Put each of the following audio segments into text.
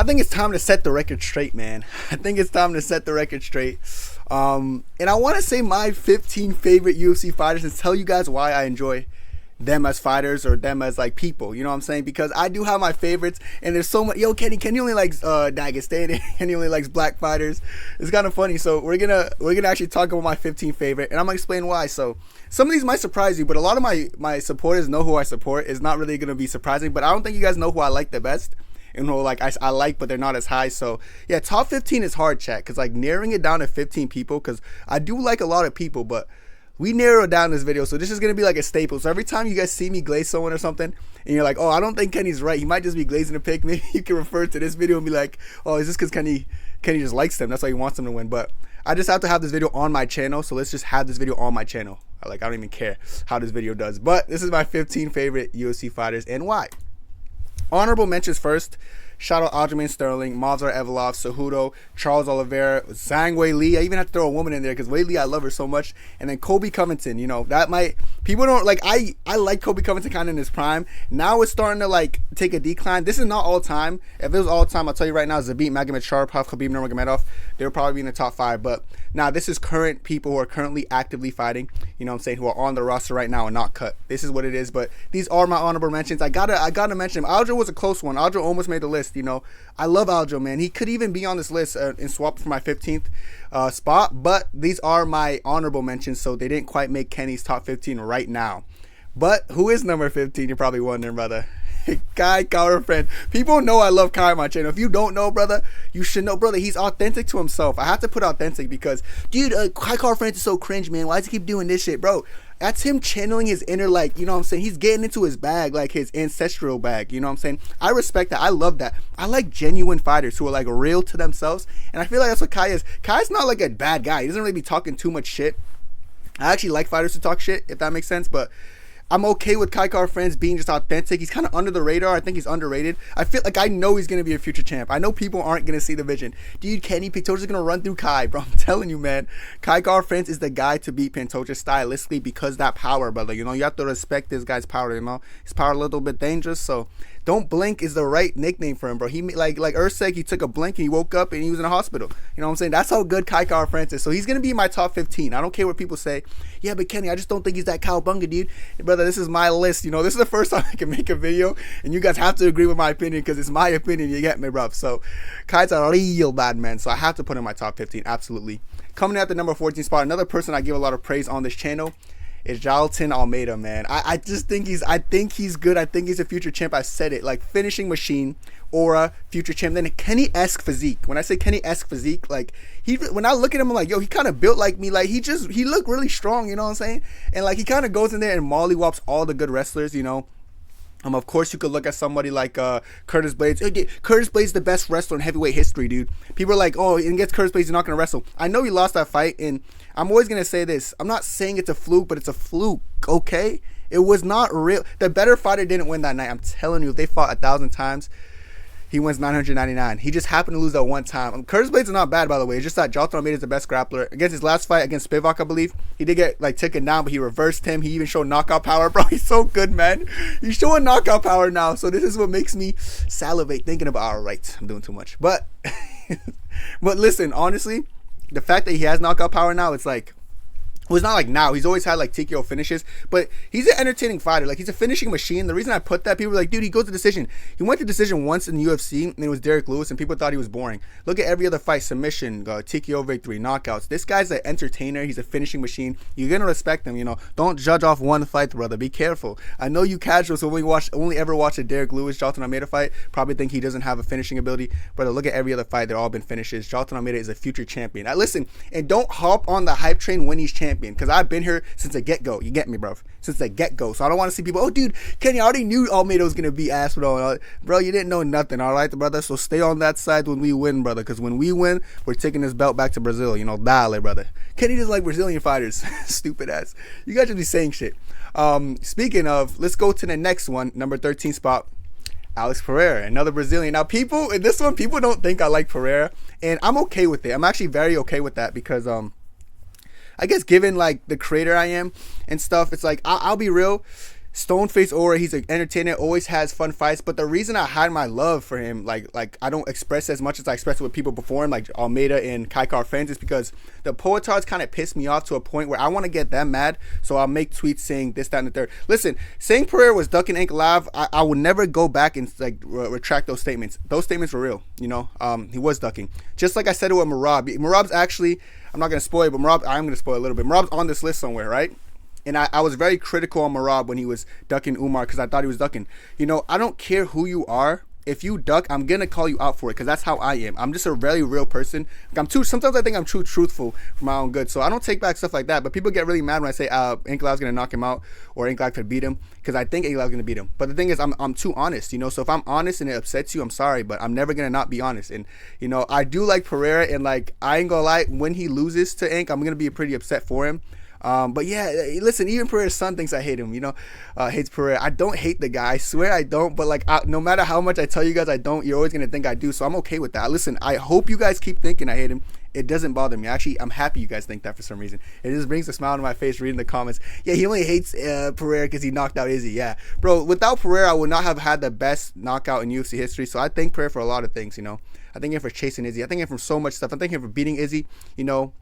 I think it's time to set the record straight, man. I think it's time to set the record straight. And I want to say my 15 favorite UFC fighters and tell you guys why I enjoy them as fighters or them as like people, you know what I'm saying? Because I do have my favorites, and there's so much. Yo, Kenny only likes Dagestani, and he only likes black fighters. It's kind of funny. So we're gonna actually talk about my 15 favorite, and I'm gonna explain why. So some of these might surprise you, but a lot of my supporters know who I support. It's not really gonna be surprising, but I don't think you guys know who I like the best. And who like I like, but they're not as high. So yeah, top 15 is hard, chat, because like narrowing it down to 15 people, because I do like a lot of people, but we narrowed down this video, so this is gonna be like a staple. So every time you guys see me glaze someone or something, and you're like, oh, I don't think Kenny's right, he might just be glazing a pick, maybe you can refer to this video and be like, oh, is this because Kenny just likes them, that's why he wants them to win? But I just have to have this video on my channel, so let's just have this video on my channel. Like, I don't even care how this video does, but this is my 15 favorite UFC fighters and why. Honorable mentions first. Shout out Aljamain Sterling, Movsar Evloev, Cejudo, Charles Oliveira, Zhang Weili. I even have to throw a woman in there because Weili, I love her so much. And then Colby Covington, you know, that might, people don't, like, I like Colby Covington kind of in his prime. Now it's starting to, like, take a decline. This is not all time. If it was all time, I'll tell you right now, Zabit, Magomed, Sharapov, Khabib Nurmagomedov, they would probably be in the top 5. But now this is current people who are currently actively fighting, you know what I'm saying, who are on the roster right now and not cut. This is what it is, but these are my honorable mentions. I gotta mention him. Aljo was a close one. Aljo almost made the list, you know. I love Aljo, man. He could even be on this list and swap for my 15th spot, but these are my honorable mentions, so they didn't quite make Kenny's top 15 right now. But who is number 15? You're probably wondering, brother. Kai Kara-France. People know I love Kai on my channel. If you don't know, brother, you should know, brother. He's authentic to himself. I have to put authentic because, dude, Kai Kara-France is so cringe, man. Why does he keep doing this shit, bro? That's him channeling his inner, like, you know what I'm saying? He's getting into his bag, like his ancestral bag, you know what I'm saying? I respect that. I love that. I like genuine fighters who are, like, real to themselves, and I feel like that's what Kai is. Kai's not, like, a bad guy. He doesn't really be talking too much shit. I actually like fighters to talk shit, if that makes sense, but I'm okay with Kai Kara-France being just authentic. He's kind of under the radar. I think he's underrated. I feel like I know he's going to be a future champ. I know people aren't going to see the vision. Dude, Kenny Pantoja's going to run through Kai, bro. I'm telling you, man. Kai Kara-France is the guy to beat Pantoja stylistically because that power, brother. You know, you have to respect this guy's power, you know. His power a little bit dangerous, so don't blink is the right nickname for him, bro. He like Usyk, he took a blink and he woke up and he was in a hospital. You know what I'm saying? That's how good Kai Kara-France is. So he's going to be in my top 15. I don't care what people say. Yeah, but Kenny, I just don't think he's that cowabunga, dude. Brother, this is my list. You know, this is the first time I can make a video, and you guys have to agree with my opinion because it's my opinion. You get me, bro? So Kai's a real bad man, so I have to put him in my top 15, absolutely. Coming at the number 14 spot, another person I give a lot of praise on this channel is Jailton Almeida, man. I just think he's good. I think he's a future champ. I said it, like finishing machine, aura, future champ. Then Kenny-esque physique. When I say Kenny-esque physique, like when I look at him, I'm like, yo, he kind of built like me. Like he looked really strong, you know what I'm saying? And like he kind of goes in there and mollywops all the good wrestlers, you know. Of course, you could look at somebody like Curtis Blades. Curtis Blades is the best wrestler in heavyweight history, dude. People are like, oh, against Curtis Blades, he's not going to wrestle. I know he lost that fight, and I'm always going to say this. I'm not saying it's a fluke, but it's a fluke, okay? It was not real. The better fighter didn't win that night. I'm telling you, if they fought 1,000 times, he wins 999. He just happened to lose that one time. Curtis Blades is not bad, by the way. It's just that Jailton Almeida is the best grappler. Against his last fight against Spivak, I believe, he did get like taken down, but he reversed him. He even showed knockout power, bro. He's so good, man. He's showing knockout power now. So this is what makes me salivate thinking about. All right, I'm doing too much, but but listen, honestly, the fact that he has knockout power now, it's like. Well, it's not like now. He's always had like TKO finishes, but he's an entertaining fighter. Like he's a finishing machine. The reason I put that, people were like, dude, he goes to decision. He went to decision once in the UFC, and it was Derek Lewis, and people thought he was boring. Look at every other fight: submission, TKO victory, knockouts. This guy's an entertainer. He's a finishing machine. You're gonna respect him. You know, don't judge off one fight, brother. Be careful. I know you casuals who only ever watch a Derek Lewis, Jailton Almeida fight probably think he doesn't have a finishing ability. Brother, look at every other fight. They're all been finishes. Jailton Almeida is a future champion. Now listen, and don't hop on the hype train when he's champion, because I've been here since the get-go. You get me, bro? Since the get-go. So I don't want to see people, oh, dude, Kenny, I already knew Almeida was going to be ass, bro. Bro, you didn't know nothing, all right, brother? So stay on that side when we win, brother, because when we win, we're taking this belt back to Brazil. You know, dale, brother. Kenny doesn't like Brazilian fighters. Stupid ass. You guys just be saying shit. Speaking of, let's go to the next one, number 13 spot. Alex Pereira, another Brazilian. Now, people, in this one, people don't think I like Pereira, and I'm okay with it. I'm actually very okay with that because, I guess given like the creator I am and stuff, it's like I'll be real. Stone-faced aura. He's an entertainer, always has fun fights. But the reason I hide my love for him, like I don't express as much as I express with people before him, like Almeida and Kai Car-Friends, is because the Poetards kind of piss me off to a point where I want to get them mad. So I'll make tweets saying this, that, and the third. Listen, saying Pereira was ducking Ankalaev, I would never go back and like retract those statements. Those statements were real. You know, he was ducking. Just like I said it with Merab. Merab's actually, I'm not gonna spoil it, but Merab, I'm gonna spoil a little bit. Merab's on this list somewhere, right? And I was very critical on Merab when he was ducking Umar because I thought he was ducking. You know, I don't care who you are. If you duck, I'm going to call you out for it because that's how I am. I'm just a very real person. Sometimes I think I'm too truthful for my own good. So I don't take back stuff like that. But people get really mad when I say Ankalaev's going to knock him out or Ankalaev could beat him because I think Ankalaev's going to beat him. But the thing is, I'm too honest, you know. So if I'm honest and it upsets you, I'm sorry. But I'm never going to not be honest. And, you know, I do like Pereira. And, like, I ain't going to lie, when he loses to Ank, I'm going to be pretty upset for him. But yeah, listen, even Pereira's son thinks I hate him, you know, hates Pereira. I don't hate the guy. I swear I don't. But like, no matter how much I tell you guys I don't, you're always going to think I do. So I'm okay with that. Listen, I hope you guys keep thinking I hate him. It doesn't bother me. Actually, I'm happy you guys think that for some reason. It just brings a smile to my face reading the comments. Yeah, he only hates Pereira because he knocked out Izzy. Yeah, bro, without Pereira, I would not have had the best knockout in UFC history. So I thank Pereira for a lot of things, you know. I thank him for chasing Izzy. I thank him for so much stuff. I thank him for beating Izzy, you know.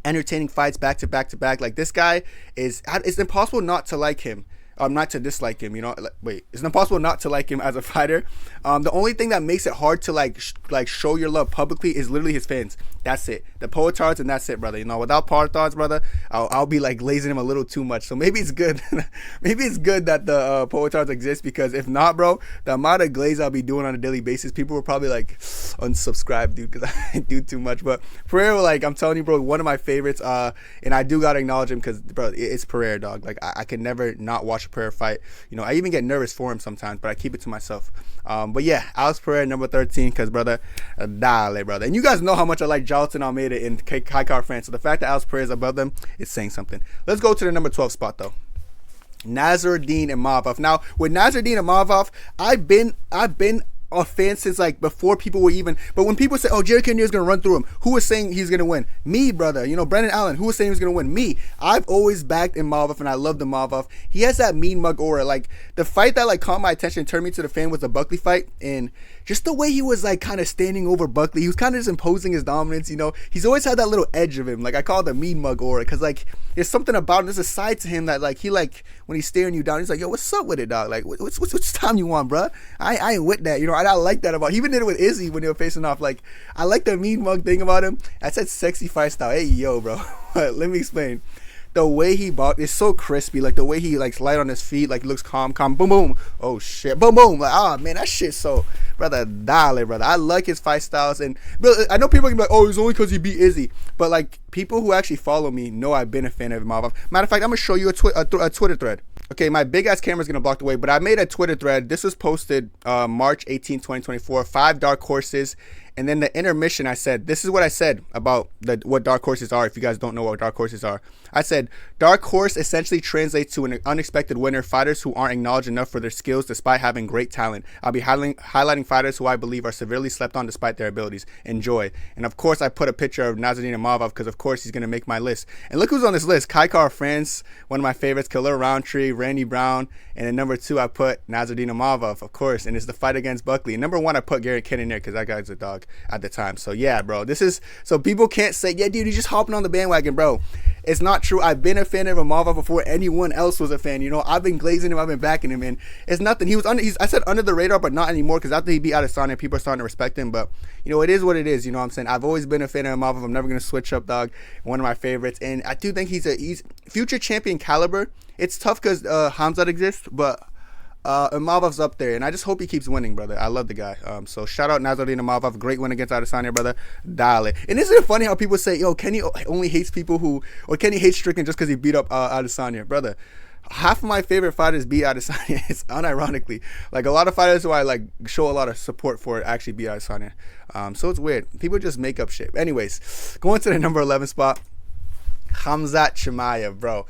Entertaining fights back to back to back. Like, this guy it's impossible not to like him. Not to dislike him, you know. It's impossible not to like him as a fighter. The only thing that makes it hard to like show your love publicly is literally his fans. That's it. The Poetards, and that's it, brother. You know, without Poetards, brother, I'll be like glazing him a little too much. So maybe it's good. Maybe it's good that the Poetards exist, because if not, bro, the amount of glaze I'll be doing on a daily basis, people will probably like unsubscribe, dude, because I do too much. But Pereira, like, I'm telling you, bro, one of my favorites. And I do gotta acknowledge him because, bro, it's Pereira, dog. Like, I can never not watch a Pereira fight. You know, I even get nervous for him sometimes, but I keep it to myself. But yeah, Alex Pereira, number 13, because, brother, dale, brother. And you guys know how much I like Jalton Almeida and Kai Car-Friends. So the fact that Alex Pereira is above them is saying something. Let's go to the number 12 spot, though. Nassourdine and Imavov. Now, with Nassourdine and Imavov, I've been a fan since like before people were even. But when people say, "Oh, Jerry Cannier's gonna run through him," who was saying he's gonna win? Me, brother. You know, Brendan Allen. Who was saying he was gonna win? Me. I've always backed Imavov, and I love the Imavov. He has that mean mug aura. Like, the fight that like caught my attention and turned me to the fan was the Buckley fight, and just the way he was like kind of standing over Buckley. He was kind of just imposing his dominance. You know, he's always had that little edge of him. Like, I call it the mean mug aura, because like there's something about him. There's a side to him that like he like when he's staring you down, he's like, "Yo, what's up with it, dog? Like, what's time you want, bro? I ain't with that." You know, I like that about. He even did it with Izzy when they were facing off. Like, I like the mean mug thing about him. I said sexy fight style. Hey, yo, bro. Let me explain. The way he boxed is so crispy. Like, the way he like light on his feet, like looks calm, boom, boom. Oh shit, boom, boom. Like, oh man, that shit's so, brother, dale, brother. I like his fight styles, and I know people can be like, "Oh, it's only because he beat Izzy," but like, people who actually follow me know I've been a fan of Imavov. Matter of fact, I'm gonna show you a Twitter thread. Okay, my big ass camera's gonna block the way, but I made a Twitter thread. This was posted March 18, 2024. 5 dark horses. And then the intermission, I said, this is what I said about what dark horses are, if you guys don't know what dark horses are. I said, dark horse essentially translates to an unexpected winner, fighters who aren't acknowledged enough for their skills despite having great talent. I'll be highlighting fighters who I believe are severely slept on despite their abilities. Enjoy. And of course, I put a picture of Nassourdine Imavov because of course he's going to make my list. And look who's on this list. Kai Car-Friends, one of my favorites, Khalil Roundtree, Randy Brown. And then number 2, I put Nassourdine Imavov, of course. And it's the fight against Buckley. And number 1, I put Gary Kennan there because that guy's a dog at the time. So yeah, bro, so people can't say, "Yeah, dude, you're just hopping on the bandwagon," bro. It's not true. I've been a fan of Imavov before anyone else was a fan. You know, I've been glazing him, I've been backing him, and it's nothing. I said under the radar, but not anymore, because after he beat Adesanya, people are starting to respect him. But you know, it is what it is. You know what I'm saying? I've always been a fan of Imavov. I'm never gonna switch up, dog. One of my favorites, and I do think he's future champion caliber. It's tough because Khamzat exists, but Imavov's up there, and I just hope he keeps winning, brother. I love the guy. So shout out Nassourdine Imavov. Great win against Adesanya, brother. Dale. And isn't it funny how people say, "Yo, Kenny only hates people or Kenny hates Strickland just because he beat up Adesanya," brother? Half of my favorite fighters beat Adesanya. It's unironically. Like, a lot of fighters who I like show a lot of support for actually beat Adesanya. So it's weird. People just make up shit. Anyways, going to the number 11 spot. Khamzat Chimaev, bro.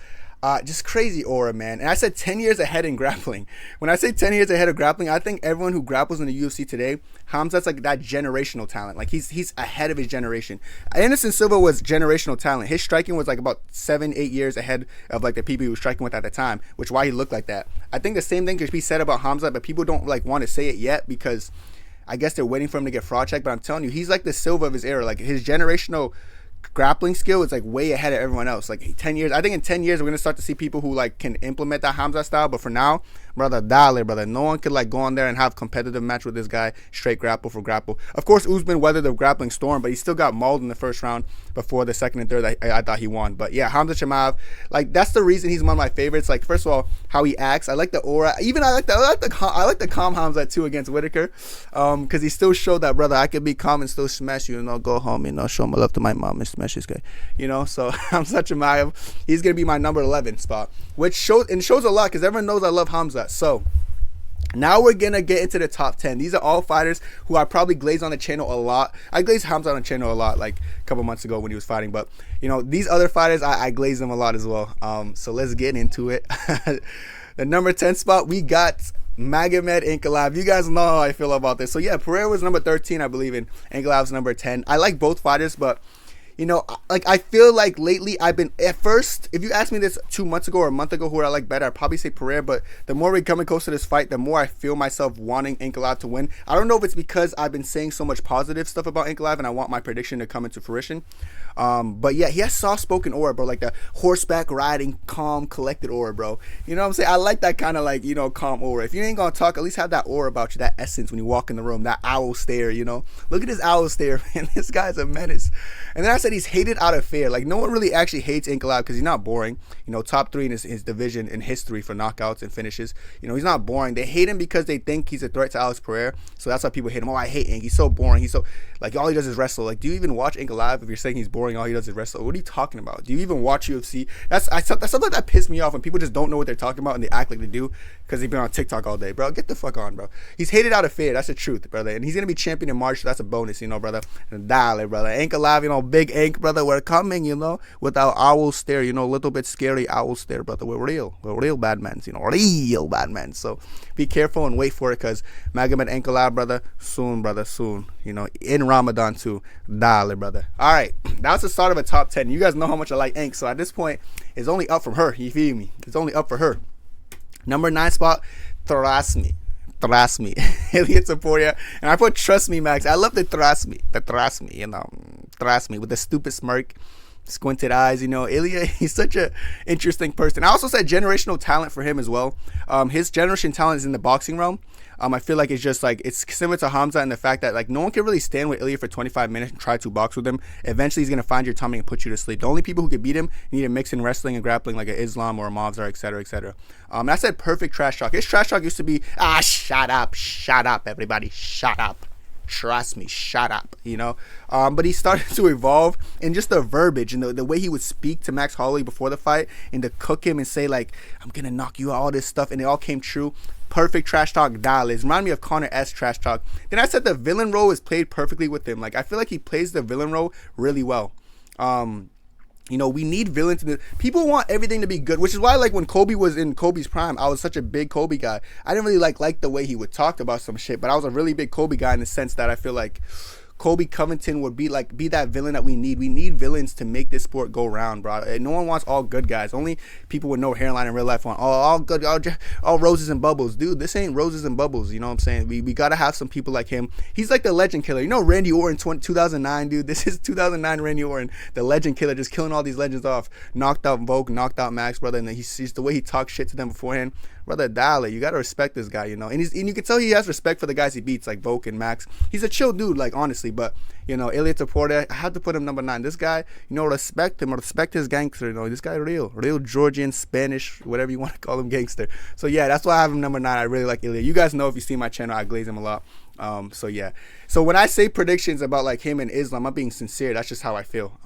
Just crazy aura, man. And I said 10 years ahead in grappling. When I say 10 years ahead of grappling, I think everyone who grapples in the UFC today, Khamzat's like that generational talent. Like he's ahead of his generation. Anderson Silva was generational talent. His striking was like about 7-8 years ahead of like the people he was striking with at the time, which is why he looked like that. I think the same thing could be said about Khamzat, but people don't like want to say it yet because I guess they're waiting for him to get fraud checked. But I'm telling you, he's like the Silva of his era. Like his generational grappling skill is like way ahead of everyone else. Like 10 years, I think in 10 years we're gonna start to see people who like can implement that Khamzat style. But for now, brother, brother, no one could like go on there and have competitive match with this guy straight grapple for grapple. Of course, Usman weathered the grappling storm, but he still got mauled in the first round before the second and third. I thought he won. But yeah, Khamzat Chimaev, like that's the reason he's one of my favorites. Like first of all, how he acts, I like the aura. Even I like the calm Khamzat too against Whitaker, because he still showed that, brother, I could be calm and still smash you, go home, show my love to my mom and smash this guy, So Khamzat Chimaev, he's gonna be my number 11 spot, which shows a lot because everyone knows I love Khamzat. So now we're gonna get into the top 10. These are all fighters who I probably glazed on the channel a lot. I glazed Khamzat on the channel a lot, like a couple months ago when he was fighting. But these other fighters, I glazed them a lot as well. So let's get into it. The number 10 spot, we got Magomed Ankalaev. You guys know how I feel about this. So yeah, Pereira was number 13, I believe, and Ankalaev's number 10. I like both fighters, but like I feel like lately I've been, at first, if you asked me this 2 months ago or a month ago who I like better, I'd probably say Pereira, but the more we're coming close to this fight, the more I feel myself wanting Ankalaev to win. I don't know if it's because I've been saying so much positive stuff about Ankalaev and I want my prediction to come into fruition. But yeah, he has soft-spoken aura, bro, like the horseback riding, calm, collected aura, bro. You know what I'm saying? I like that kind of like, calm aura. If you ain't gonna talk, at least have that aura about you, that essence when you walk in the room, that owl stare, Look at this owl stare, man. This guy's a menace. And then I said he's hated out of fear. Like, no one really actually hates Ankalaev because he's not boring. Top 3 in his division in history for knockouts and finishes. He's not boring. They hate him because they think he's a threat to Alex Pereira. So that's why people hate him. Oh, I hate Ank. He's so boring. He's so, like, all he does is wrestle. Like, do you even watch Ankalaev if you're saying he's boring, all he does is wrestle? What are you talking about? Do you even watch UFC? That's something that pissed me off when people just don't know what they're talking about and they act like they do because they've been on TikTok all day. Bro, get the fuck on, bro. He's hated out of fear. That's the truth, brother. And he's going to be champion in March, so that's a bonus, brother. And dale, brother. Ankalaev, big Ank, brother. We're coming, with our owl stare, a little bit scary owl stare, brother. We're real bad men, real bad men. So be careful and wait for it because Magomed Ankalaev, brother, soon, in Ramadan too. Dale, brother. All right, that's the start of a top 10. You guys know how much I like Ank, so at this point, it's only up from her. You feel me? It's only up for her. Number 9 spot, trust me. Ilia Topuria. And I put trust me, Max. I love the trust me, trust me with the stupid smirk, squinted eyes. Ilia, he's such a interesting person. I also said generational talent for him as well. His generation talent is in the boxing realm. I feel like it's just like, it's similar to Khamzat in the fact that like no one can really stand with Ilia for 25 minutes and try to box with him. Eventually he's going to find your tummy and put you to sleep. The only people who can beat him need a mix in wrestling and grappling like an Islam or a Mavzar, etc., etc. I said perfect trash talk. His trash talk used to be, shut up, everybody, shut up. Trust me, shut up, but he started to evolve in just the verbiage and the way he would speak to Max Holloway before the fight and to cook him and say like, I'm gonna knock you out, all this stuff, and it all came true. Perfect trash talk dial. It reminded me of Conor S. trash talk. Then I said the villain role is played perfectly with him. Like I feel like he plays the villain role really well. We need villains. People want everything to be good, which is why, like, when Kobe was in Kobe's prime, I was such a big Kobe guy. I didn't really like the way he would talk about some shit, but I was a really big Kobe guy in the sense that I feel like Kobe Covington would be that villain that we need. We need villains to make this sport go round, bro. And no one wants all good guys. Only people with no hairline in real life want all good, all roses and bubbles. Dude, this ain't roses and bubbles. You know what I'm saying? We got to have some people like him. He's like the legend killer. Randy Orton 2009, dude. This is 2009 Randy Orton, the legend killer, just killing all these legends off. Knocked out Volk, knocked out Max, brother. And he's the way he talks shit to them beforehand. Brother, Dale, you gotta respect this guy, And you can tell he has respect for the guys he beats, like Volk and Max. He's a chill dude, like, honestly. But, Ilia Topuria, I had to put him number 9. This guy, respect him, respect his gangster. This guy real Georgian, Spanish, whatever you want to call him, gangster. So, yeah, that's why I have him number 9. I really like Ilia. You guys know if you see my channel, I glaze him a lot. So yeah, so when I say predictions about like him and Islam, I'm being sincere. That's just how I feel.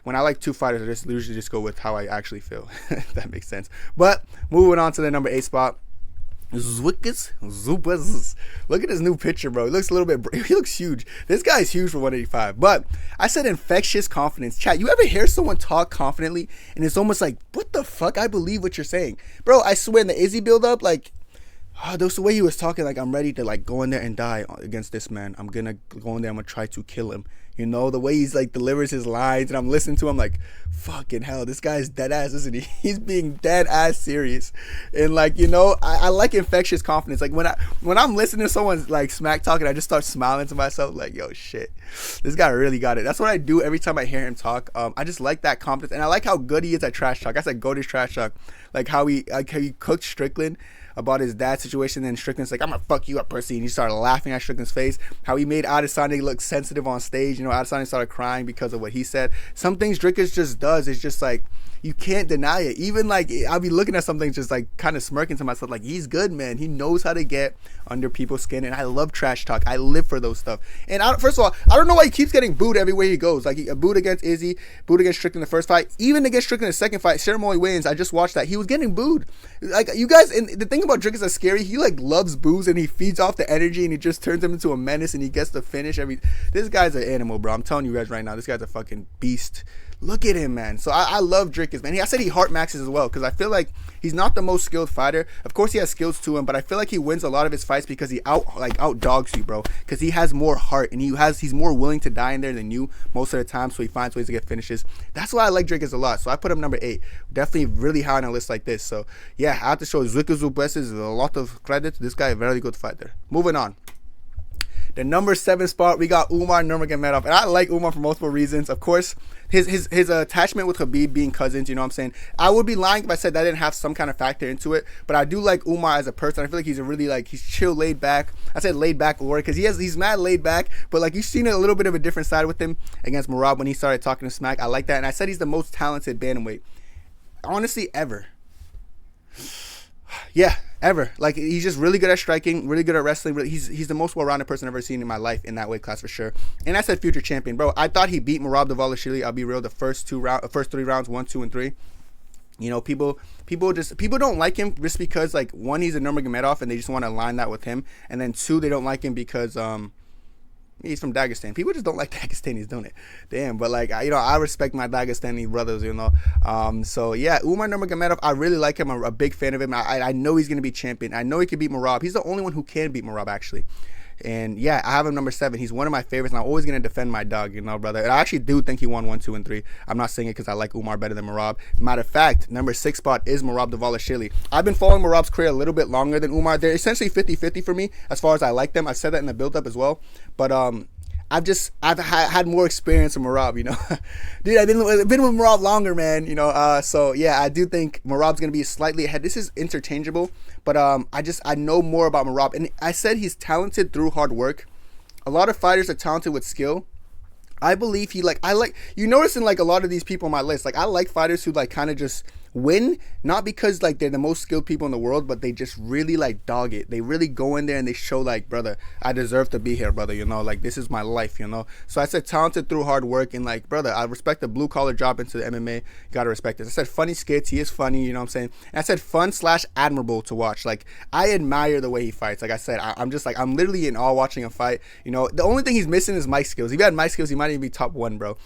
When I like two fighters, I usually just go with how I actually feel. If that makes sense. But moving on to the number 8 spot, Zwickus Zupas. Look at his new picture, bro. He looks a little bit. He looks huge. This guy's huge for 185. But I said infectious confidence. Chat. You ever hear someone talk confidently and it's almost like, what the fuck? I believe what you're saying, bro. I swear in the Izzy build up, like, that's the way he was talking. Like, I'm ready to like go in there and die against this man. I'm gonna go in there. I'm gonna try to kill him. You know, the way he's like delivers his lines, and I'm listening to him like, fucking hell, this guy's dead ass, isn't he? He's being dead ass serious, and like, you know, I like infectious confidence. Like when I'm listening to someone like smack talking, I just start smiling to myself like, yo, shit, this guy really got it. That's what I do every time I hear him talk. I just like that confidence, and I like how good he is at trash talk. I said go to trash talk, like how he cooked Strickland about his dad's situation, and Strickland's like, I'm gonna fuck you up, pussy, and he started laughing at Strickland's face. How he made Adesanya look sensitive on stage. You know, Adesanya started crying because of what he said. Some things Dricus just does is just like, you can't deny it. Even like, I'll be looking at something just like kind of smirking to myself like, he's good, man. He knows how to get under people's skin, and I love trash talk. I live for those stuff. And first of all, I don't know why he keeps getting booed everywhere he goes. Like, he booed against Izzy, booed against Strickland in the first fight, even against Strickland in the second fight, ceremony wins. I just watched that. He was getting booed. Like, you guys, and the thing about Dricus that's scary, he like loves booze, and he feeds off the energy, and he just turns him into a menace, and he gets to finish this guy's an animal, bro. I'm telling you guys right now, this guy's a fucking beast. Look at him, man. So I love Dricus, man. I said he heart maxes as well, because I feel like he's not the most skilled fighter. Of course, he has skills to him, but I feel like he wins a lot of his fights because he out dogs you, bro. Because he has more heart, and he's more willing to die in there than you most of the time. So he finds ways to get finishes. That's why I like Dricus a lot. So I put him number 8. Definitely really high on a list like this. So yeah, I have to show Dricus is a lot of credit. This guy, a very good fighter. Moving on. The number 7 spot, we got Umar Nurmagomedov, and I like Umar for multiple reasons. Of course, his attachment with Khabib being cousins, you know what I'm saying? I would be lying if I said that didn't have some kind of factor into it, but I do like Umar as a person. I feel like he's a really, like, he's chill, laid back. I said laid back or because he's mad laid back, but like, you've seen a little bit of a different side with him against Merab when he started talking to smack. I like that, and I said he's the most talented bantamweight, honestly, ever. Yeah, ever. Like, he's just really good at striking, really good at wrestling. He's the most well-rounded person I've ever seen in my life in that weight class for sure. And I said future champion, bro. I thought he beat Merab Dvalishvili. I'll be real. The first 3 rounds, 1, 2, and 3. You know, people don't like him just because, like, 1, he's a Nurmagomedov and they just want to align that with him, and then 2, they don't like him because he's from Dagestan. People just don't like Dagestanis, don't it? Damn, but like, I respect my Dagestani brothers, you know. So yeah, Umar Nurmagomedov, I really like him. I'm a big fan of him. I know he's gonna be champion. I know he can beat Merab. He's the only one who can beat Merab, actually. And yeah, I have him number 7. He's one of my favorites, and I'm always gonna defend my dog, you know, brother. And I actually do think he won 1, 2, and 3. I'm not saying it because I like Umar better than Merab. Matter of fact, number 6 spot is Merab Dvalishvili. I've been following Merab's career a little bit longer than Umar. They're essentially 50-50 for me as far as I like them. I said that in the build-up as well, but I've had more experience with Merab, you know. Dude, I've been with Merab longer, man, you know. So yeah, I do think Merab's gonna be slightly ahead. This is interchangeable, but I know more about Merab, and I said he's talented through hard work. A lot of fighters are talented with skill. I believe you notice in like a lot of these people on my list, like, I like fighters who like kind of just win, not because like they're the most skilled people in the world, but they just really like dog it. They really go in there and they show like, brother, I deserve to be here, brother, you know, like, this is my life, you know. So I said talented through hard work, and like, brother, I respect the blue collar job into the MMA. You gotta respect this. I said funny skits, he is funny, you know what I'm saying. And I said fun / admirable to watch. Like, I admire the way he fights. Like I said, I'm just like, I'm literally in awe watching him fight, you know. The only thing he's missing is mic skills. If he had mic skills, he might even be top 1, bro,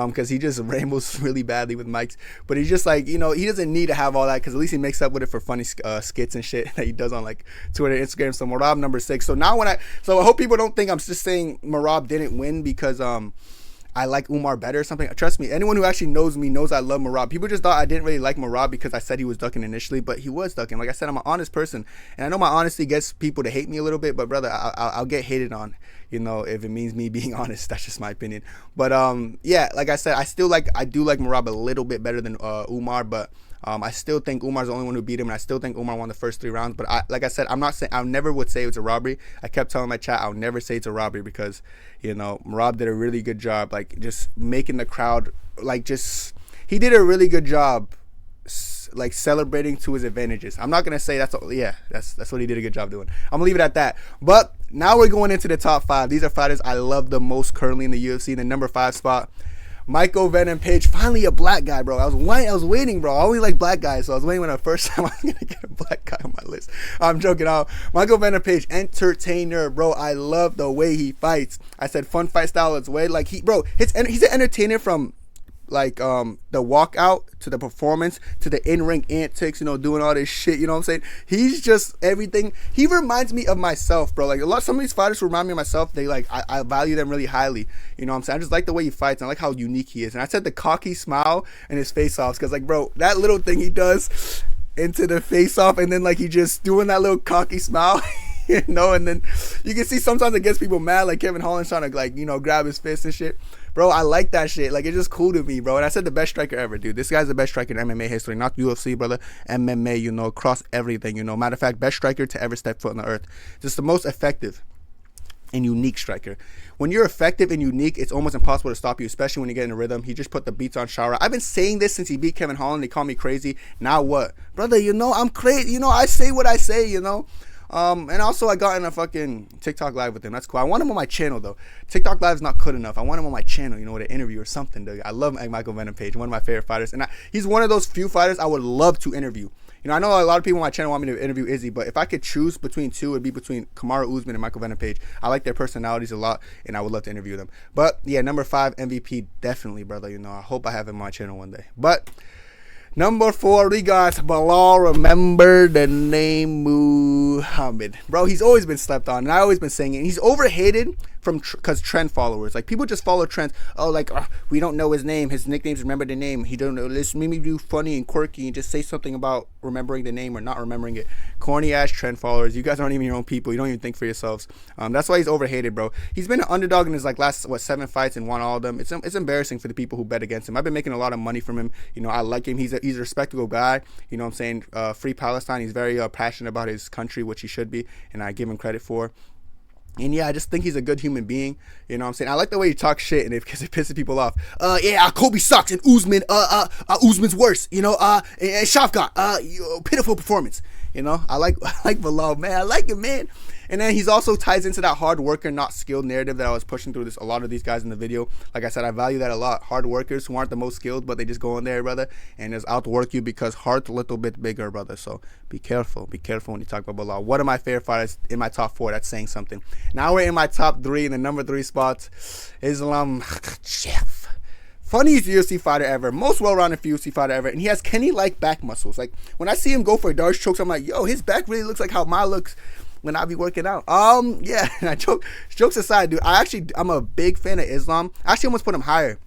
because he just rambles really badly with mics. But he's just like, you know, he doesn't need to have all that, because at least he makes up with it for funny skits and shit that he does on like Twitter, Instagram. So Merab number 6. So now I hope people don't think I'm just saying Merab didn't win because I like Umar better or something. Trust me, anyone who actually knows me knows I love Merab. People just thought I didn't really like Merab because I said he was ducking initially, but he was ducking. Like I said, I'm an honest person, and I know my honesty gets people to hate me a little bit, but brother, I'll get hated on, you know, if it means me being honest. That's just my opinion. But yeah, like I said, I do like Merab a little bit better than Umar, but I still think Umar's the only one who beat him, and I still think Umar won the first 3 rounds. But like I said, I'm not saying, I never would say it's a robbery. I kept telling my chat I'll never say it's a robbery because, you know, Merab did a really good job, like, just making the crowd, like, he did a really good job, like, celebrating to his advantages. I'm not gonna say that's what he did a good job doing. I'm gonna leave it at that. But now we're going into the top 5. These are fighters I love the most currently in the UFC. In the number 5 spot, Michael Venom Page, finally a black guy, bro. I was waiting, bro. I only like black guys, so I was waiting when the first time I was gonna get a black guy on my list. I'm joking out. Michael Venom Page, entertainer, bro. I love the way he fights. I said fun fight style. It's way like he's an entertainer from like the walkout to the performance to the in-ring antics, doing all this shit, you know what I'm saying? He's just everything. He reminds me of myself, bro. Like some of these fighters remind me of myself. They like I value them really highly, you know what I'm saying? I just like the way he fights, and I like how unique he is. And I said the cocky smile and his face-offs, because like, bro, that little thing he does into the face-off, and then like he just doing that little cocky smile. And then you can see sometimes it gets people mad, like Kevin Holland's trying to like, grab his fist and shit. Bro, I like that shit. Like, it's just cool to me, bro. And I said the best striker ever, dude. This guy's the best striker in MMA history, not UFC, brother. MMA, across everything, Matter of fact, best striker to ever step foot on the earth. Just the most effective and unique striker. When you're effective and unique, it's almost impossible to stop you, especially when you get in a rhythm. He just put the beats on Shara. I've been saying this since he beat Kevin Holland. They call me crazy. Now what? Brother, I'm crazy. I say what I say, and also I got in a fucking TikTok live with him. That's cool. I want him on my channel though. TikTok live is not good enough. I want him on my channel, with an interview or something, dude. I love Michael Venom Page, one of my favorite fighters, and he's one of those few fighters I would love to interview. I know a lot of people on my channel want me to interview Izzy, but if I could choose between two, it'd be between Kamaru Usman and Michael Venom Page. I like their personalities a lot, and I would love to interview them. But yeah, number 5 MVP, definitely, brother. I hope I have him on my channel one day. But number 4, we got Belal. Remember the name Muhammad. Bro, he's always been slept on, and I've always been saying it. He's overhated because trend followers. Like, people just follow trends. Oh, like, we don't know his name. His nickname's Remember the Name. He don't know. Let's maybe do funny and quirky and just say something about remembering the name or not remembering it. Corny-ass trend followers. You guys aren't even your own people. You don't even think for yourselves. That's why he's overhated, bro. He's been an underdog in his, like, last, 7 fights and won all of them. It's embarrassing for the people who bet against him. I've been making a lot of money from him. I like him. He's a respectable guy. You know what I'm saying? Free Palestine. He's very passionate about his country, which he should be, and I give him credit for. And yeah, I just think he's a good human being. You know what I'm saying? I like the way he talks shit, and because it pisses people off. Kobe sucks, and Usman, Usman's worse. And Shavkat, pitiful performance. I like Belal, man. I like him, man. And then he's also ties into that hard worker, not skilled narrative that I was pushing through a lot of these guys in the video. Like I said, I value that a lot. Hard workers who aren't the most skilled, but they just go in there, brother, and just outwork you because heart's a little bit bigger, brother. So be careful. Be careful when you talk about Belal. One of my favorite fighters in my top 4. That's saying something. Now we're in my top 3. In the number 3 spot, Islam Makhachev. Funniest UFC fighter ever, most well-rounded UFC fighter ever, and he has Kenny-like back muscles. Like, when I see him go for Darce chokes, I'm like, yo, his back really looks like how mine looks when I be working out. Yeah, and jokes aside, dude, I'm a big fan of Islam. I actually almost put him higher.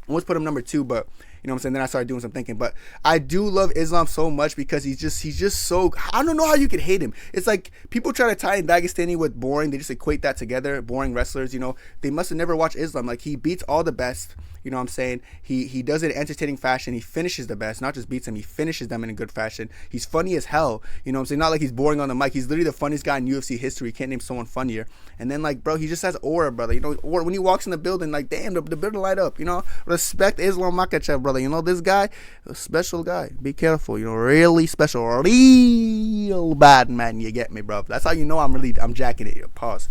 Almost put him number 2, but you know what I'm saying? Then I started doing some thinking. But I do love Islam so much because he's just so, I don't know how you could hate him. It's like people try to tie in Dagestani with boring. They just equate that together. Boring wrestlers, they must have never watched Islam. Like, he beats all the best. You know what I'm saying? He does it in entertaining fashion. He finishes the best, not just beats them. He finishes them in a good fashion. He's funny as hell. You know what I'm saying? Not like he's boring on the mic. He's literally the funniest guy in UFC history. Can't name someone funnier. And then, like, bro, he just has aura, brother. Aura. When he walks in the building, like, damn, the building light up. Respect Islam Makhachev, brother. This guy, a special guy. Be careful. Really special. Real bad, man. You get me, bro. That's how you know I'm jacking it. Pause.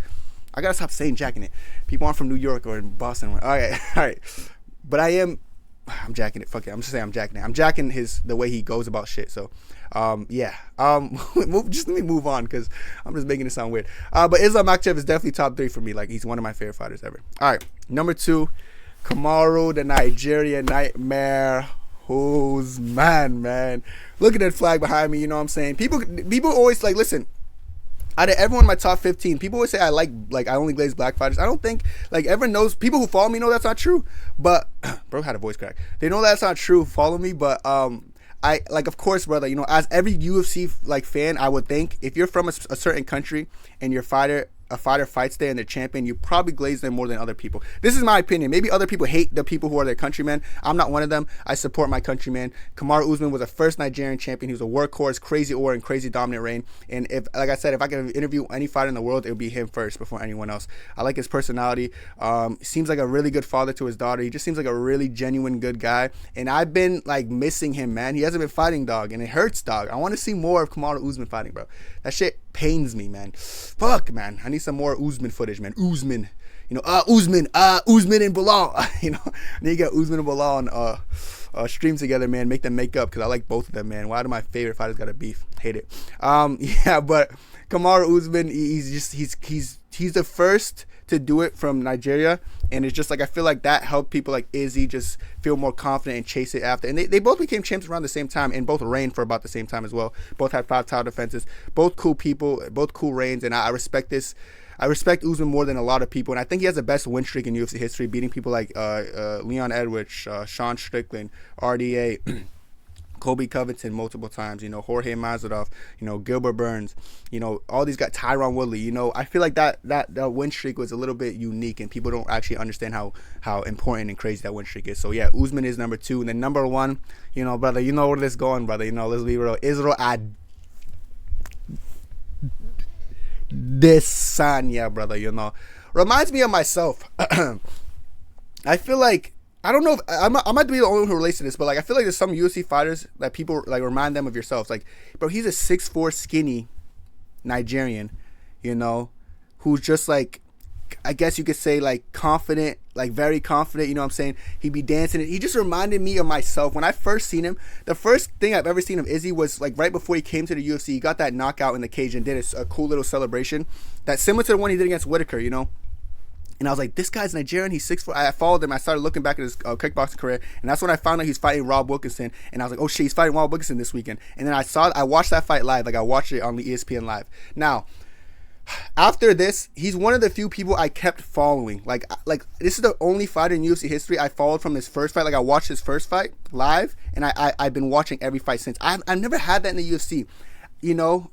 I gotta stop saying jacking it. People aren't from New York or in Boston. All right. But I'm jacking it. Fuck it. I'm just saying I'm jacking it. I'm jacking the way he goes about shit. So, yeah. Just let me move on because I'm just making it sound weird. But Islam Makhachev is definitely top 3 for me. Like, he's one of my favorite fighters ever. All right. Number 2, Kamaru, the Nigerian Nightmare. Usman, man. Look at that flag behind me. You know what I'm saying? People always like, listen. Out of everyone in my top 15, people always say I only glaze black fighters. I don't think, everyone knows, people who follow me know that's not true. But, bro had a voice crack. They know that's not true, follow me. But, of course, brother, as every UFC, fan, I would think, if you're from a certain country and a fighter fights there and they're champion, you probably glaze them more than other people. This is my opinion. Maybe other people hate the people who are their countrymen. I'm not one of them. I support my countrymen. Kamaru Usman was the first Nigerian champion. He was a workhorse, crazy aura, and crazy dominant reign. And if I could interview any fighter in the world, it would be him first before anyone else. I like his personality. Seems like a really good father to his daughter. He just seems like a really genuine good guy. And I've been missing him, man. He hasn't been fighting, dog, and it hurts, dog. I want to see more of Kamaru Usman fighting, bro. That shit pains me, man. Fuck, man. I need some more Usman footage, man. Usman. Usman and Belal. Then you got Usman and Belal on stream together, man. Make them make up, because I like both of them, man. Why do my favorite fighters got a beef? Hate it. Yeah, but Kamaru Usman, he's the first to do it from Nigeria, and it's just like, I feel like that helped people like Izzy just feel more confident and chase it after. And they both became champs around the same time, and both reigned for about the same time as well. Both had 5 title defenses. Both cool people, both cool reigns, and I respect this. I respect Usman more than a lot of people, and I think he has the best win streak in UFC history, beating people like Leon Edwards, Sean Strickland, RDA, Kobe Covington multiple times, Jorge Masvidal, Gilbert Burns, all these guys, Tyron Woodley, I feel like that win streak was a little bit unique, and people don't actually understand how important and crazy that win streak is. So yeah, Usman is number 2, and then number 1, brother, where this going, brother, let's be real, Israel Adesanya, brother, reminds me of myself. I feel like, I don't know if I might be the only one who relates to this, but like, I feel like there's some UFC fighters that people like remind them of yourselves. Like, bro, he's a 6'4" skinny Nigerian, who's just like, I guess you could say like confident, like very confident, what I'm saying? He'd be dancing. He just reminded me of myself. When I first seen him, the first thing I've ever seen of Izzy was like right before he came to the UFC. He got that knockout in the cage and did a cool little celebration that's similar to the one he did against Whitaker, And I was like, this guy's Nigerian. He's 6'4". I followed him. I started looking back at his kickboxing career, and that's when I found out he's fighting Rob Wilkinson. And I was like, oh shit, he's fighting Rob Wilkinson this weekend. And then I watched that fight live. Like, I watched it on the ESPN live. Now, after this, he's one of the few people I kept following. Like this is the only fighter in UFC history I followed from his first fight. Like, I watched his first fight live, and I've been watching every fight since. I've never had that in the UFC.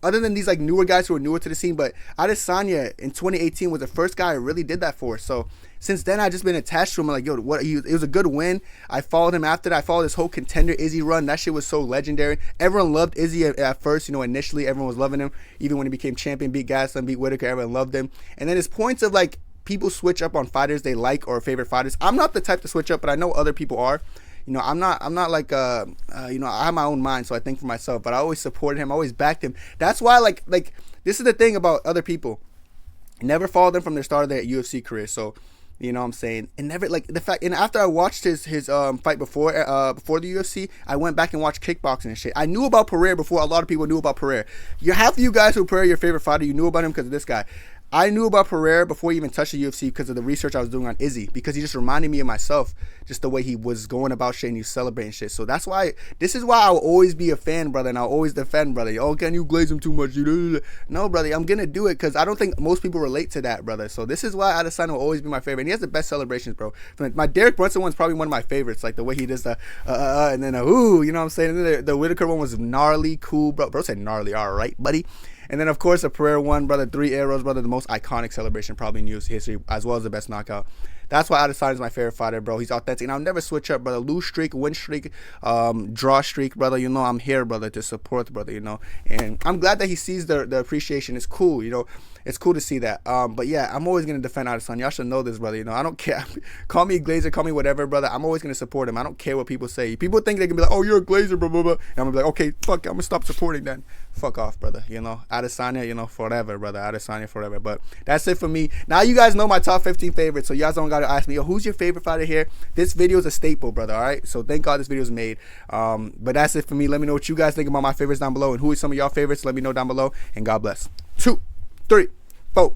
Other than these like newer guys who are newer to the scene, but Adesanya in 2018 was the first guy I really did that for. So since then, I've just been attached to him. I'm like, it was a good win. I followed him after that. I followed this whole Contender Izzy run. That shit was so legendary. Everyone loved Izzy at first. Initially everyone was loving him. Even when he became champion, beat Gastelum, beat Whitaker, everyone loved him. And then his points of like, people switch up on fighters they like or favorite fighters. I'm not the type to switch up, but I know other people are. I'm not like, I have my own mind, so I think for myself, but I always supported him. I always backed him. That's why, like, this is the thing about other people. Never followed them from their start of their UFC career. So, what I'm saying? And never, like, the fact, and after I watched his fight before the UFC, I went back and watched kickboxing and shit. I knew about Pereira before a lot of people knew about Pereira. Half of you guys who Pereira your favorite fighter, you knew about him because of this guy. I knew about Pereira before he even touched the UFC because of the research I was doing on Izzy, because he just reminded me of myself, just the way he was going about shit and he was celebrating shit. So this is why I'll always be a fan, brother, and I'll always defend, brother. Oh, can you glaze him too much? No, brother, I'm going to do it because I don't think most people relate to that, brother. So this is why Adesanya will always be my favorite. And he has the best celebrations, bro. My Derek Brunson one's probably one of my favorites, like the way he does the and then ooh, you know what I'm saying? And then the Whitaker one was gnarly, cool, bro. Bro said gnarly, all right, buddy. And then, of course, the Pereira one, brother, 3 arrows, brother, the most iconic celebration probably in UFC history, as well as the best knockout. That's why Adesanya is my favorite fighter, bro. He's authentic, and I'll never switch up, brother. Lose streak, win streak, draw streak, brother. I'm here, brother, to support, brother, And I'm glad that he sees the appreciation. It's cool, It's cool to see that. But, yeah, I'm always going to defend Adesanya. Y'all should know this, brother. I don't care. Call me Glazer, call me whatever, brother. I'm always going to support him. I don't care what people say. People think they can be like, oh, you're a Glazer, blah, blah, blah. And I'm going to be like, okay, fuck, I'm going to stop supporting then. Fuck off, brother. Adesanya, forever, brother. Adesanya forever. But that's it for me. Now you guys know my top 15 favorites, so you guys don't got to ask me, who's your favorite fighter here? This video is a staple, brother, all right? So thank God this video is made. But that's it for me. Let me know what you guys think about my favorites down below, and who are some of y'all favorites. Let me know down below, and God bless. 2, 3, 4.